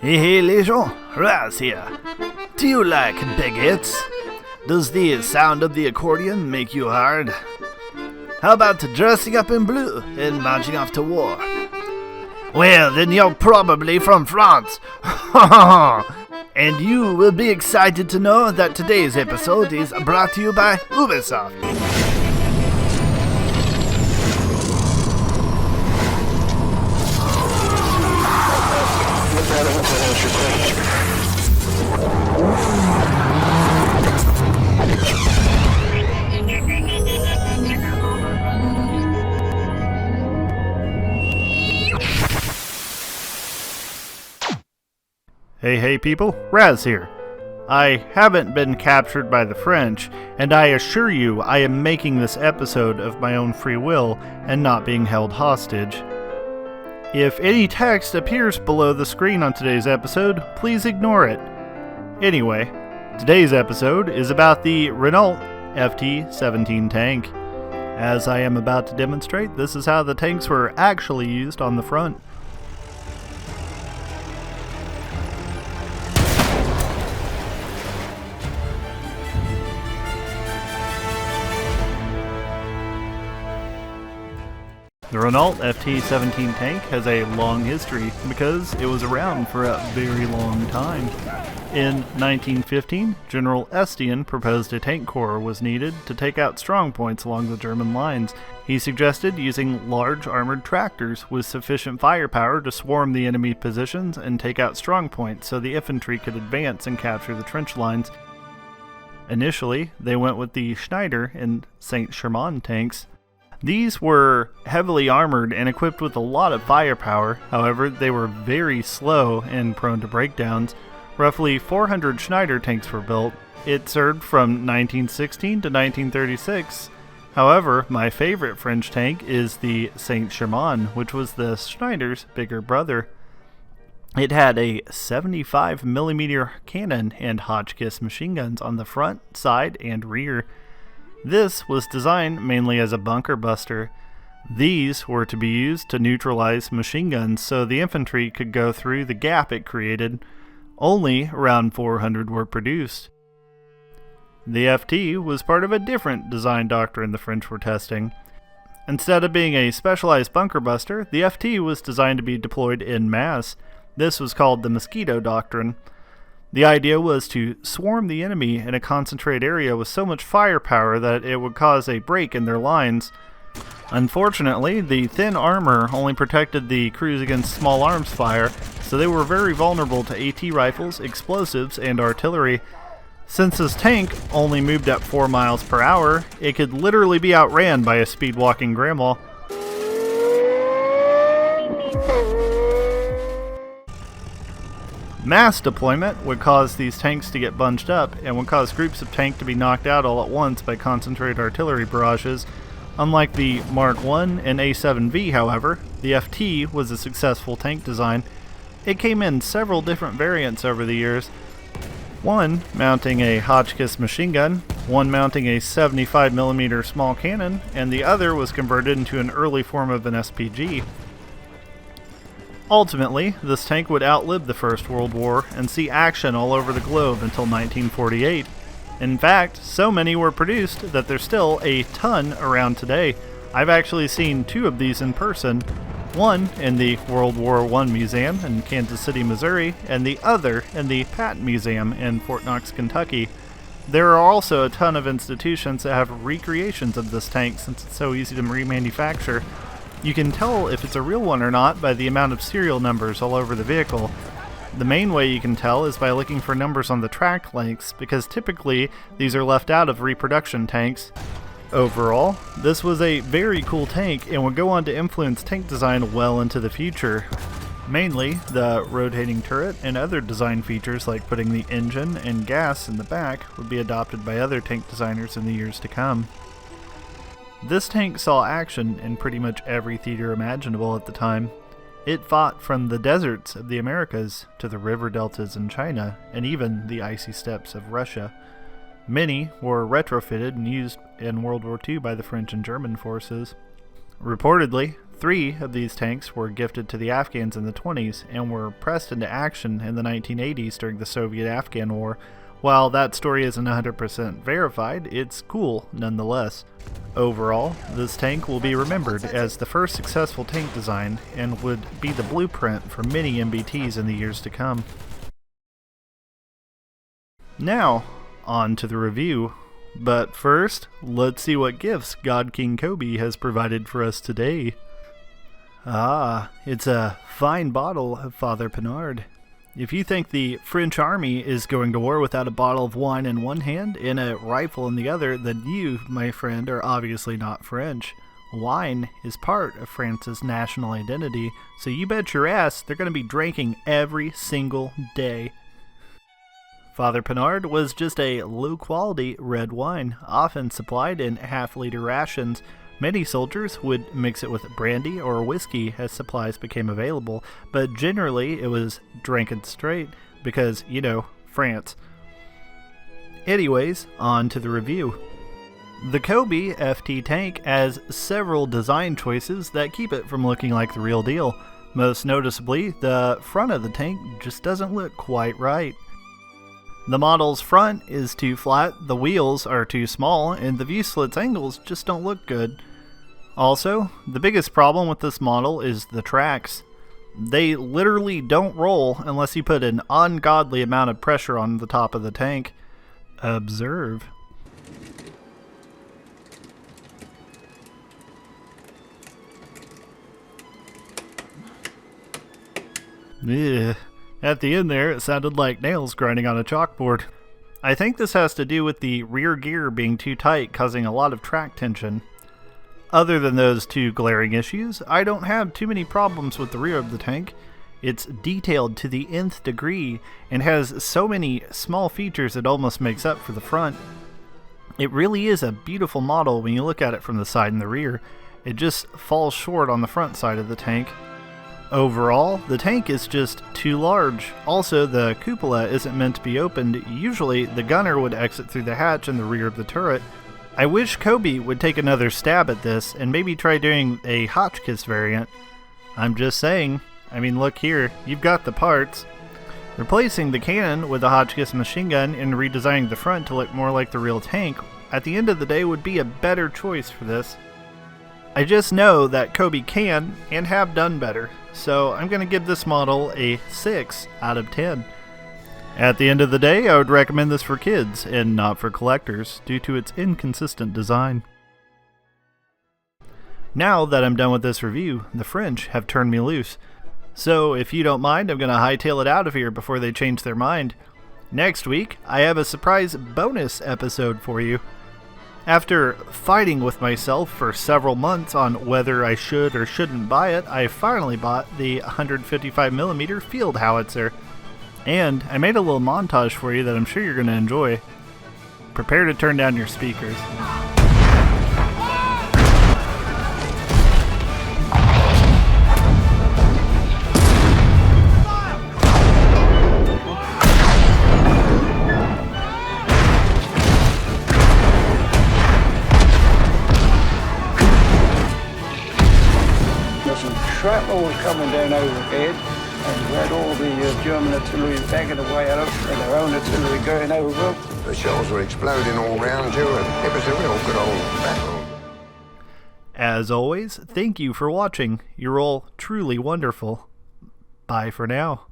Hey les gens, Raz here. Do you like baguettes? Does the sound of the accordion make you hard? How about dressing up in blue and marching off to war? Well, then you're probably from France. And you will be excited to know that today's episode is brought to you by Ubisoft. Hey people, Raz here. I haven't been captured by the French, and I assure you I am making this episode of my own free will and not being held hostage. If any text appears below the screen on today's episode, please ignore it. Anyway, today's episode is about the Renault FT-17 tank. As I am about to demonstrate, this is how the tanks were actually used on the front. The Renault FT-17 tank has a long history because it was around for a very long time. In 1915, General Estienne proposed a tank corps was needed to take out strong points along the German lines. He suggested using large armored tractors with sufficient firepower to swarm the enemy positions and take out strong points so the infantry could advance and capture the trench lines. Initially, they went with the Schneider and Saint-Chamond tanks. These were heavily armored and equipped with a lot of firepower. However, they were very slow and prone to breakdowns. Roughly 400 Schneider tanks were built. It served from 1916 to 1936. However, my favorite French tank is the Saint-Chamond, which was the Schneider's bigger brother. It had a 75mm cannon and Hotchkiss machine guns on the front, side, and rear. This was designed mainly as a bunker buster. These were to be used to neutralize machine guns so the infantry could go through the gap it created. Only around 400 were produced. The FT was part of a different design doctrine the French were testing. Instead of being a specialized bunker buster, the FT was designed to be deployed en masse. This was called the Mosquito Doctrine. The idea was to swarm the enemy in a concentrated area with so much firepower that it would cause a break in their lines. Unfortunately, the thin armor only protected the crews against small arms fire, so they were very vulnerable to AT rifles, explosives, and artillery. Since this tank only moved at 4 miles per hour, it could literally be outran by a speed-walking grandma. Mass deployment would cause these tanks to get bunched up and would cause groups of tanks to be knocked out all at once by concentrated artillery barrages. Unlike the Mark I and A7V, however, the FT was a successful tank design. It came in several different variants over the years, one mounting a Hotchkiss machine gun, one mounting a 75mm small cannon, and the other was converted into an early form of an SPG. Ultimately, this tank would outlive the First World War and see action all over the globe until 1948. In fact, so many were produced that there's still a ton around today. I've actually seen 2 of these in person, one in the World War I Museum in Kansas City, Missouri, and the other in the Patton Museum in Fort Knox, Kentucky. There are also a ton of institutions that have recreations of this tank since it's so easy to remanufacture. You can tell if it's a real one or not by the amount of serial numbers all over the vehicle. The main way you can tell is by looking for numbers on the track lengths, because typically these are left out of reproduction tanks. Overall, this was a very cool tank and would go on to influence tank design well into the future. Mainly, the rotating turret and other design features like putting the engine and gas in the back would be adopted by other tank designers in the years to come. This tank saw action in pretty much every theater imaginable at the time. It fought from the deserts of the Americas to the river deltas in China and even the icy steppes of Russia. Many were retrofitted and used in World War II by the French and German forces. Reportedly, 3 of these tanks were gifted to the Afghans in the 20s and were pressed into action in the 1980s during the Soviet-Afghan War. While that story isn't 100% verified, it's cool nonetheless. Overall, this tank will be remembered as the first successful tank design and would be the blueprint for many MBTs in the years to come. Now, on to the review. But first, let's see what gifts God King Cobi has provided for us today. Ah, it's a fine bottle of Father Pinard. If you think the French army is going to war without a bottle of wine in one hand and a rifle in the other, then you, my friend, are obviously not French. Wine is part of France's national identity, so you bet your ass they're going to be drinking every single day. Father Pinard was just a low-quality red wine, often supplied in half-liter rations. Many soldiers would mix it with brandy or whiskey as supplies became available, but generally it was drinking straight because, you know, France. Anyways, on to the review. The Cobi FT tank has several design choices that keep it from looking like the real deal. Most noticeably, the front of the tank just doesn't look quite right. The model's front is too flat, the wheels are too small, and the view slit's angles just don't look good. Also, the biggest problem with this model is the tracks. They literally don't roll unless you put an ungodly amount of pressure on the top of the tank. Observe. Ugh. At the end there, it sounded like nails grinding on a chalkboard. I think this has to do with the rear gear being too tight, causing a lot of track tension. Other than those two glaring issues, I don't have too many problems with the rear of the tank. It's detailed to the nth degree and has so many small features it almost makes up for the front. It really is a beautiful model when you look at it from the side and the rear. It just falls short on the front side of the tank. Overall, the tank is just too large. Also, the cupola isn't meant to be opened. Usually, the gunner would exit through the hatch in the rear of the turret. I wish Cobi would take another stab at this and maybe try doing a Hotchkiss variant. I'm just saying. I mean, look here, you've got the parts. Replacing the cannon with a Hotchkiss machine gun and redesigning the front to look more like the real tank, at the end of the day would be a better choice for this. I just know that Cobi can and have done better, so I'm going to give this model a 6 out of 10. At the end of the day, I would recommend this for kids and not for collectors due to its inconsistent design. Now that I'm done with this review, the French have turned me loose. So if you don't mind, I'm going to hightail it out of here before they change their mind. Next week, I have a surprise bonus episode for you. After fighting with myself for several months on whether I should or shouldn't buy it, I finally bought the 155mm field howitzer. And I made a little montage for you that I'm sure you're going to enjoy. Prepare to turn down your speakers. Shrapnel was coming down overhead, and we had all the German artillery banging away at us, and their own artillery going over. The shells were exploding all round you, and it was a real good old battle. As always, thank you for watching. You're all truly wonderful. Bye for now.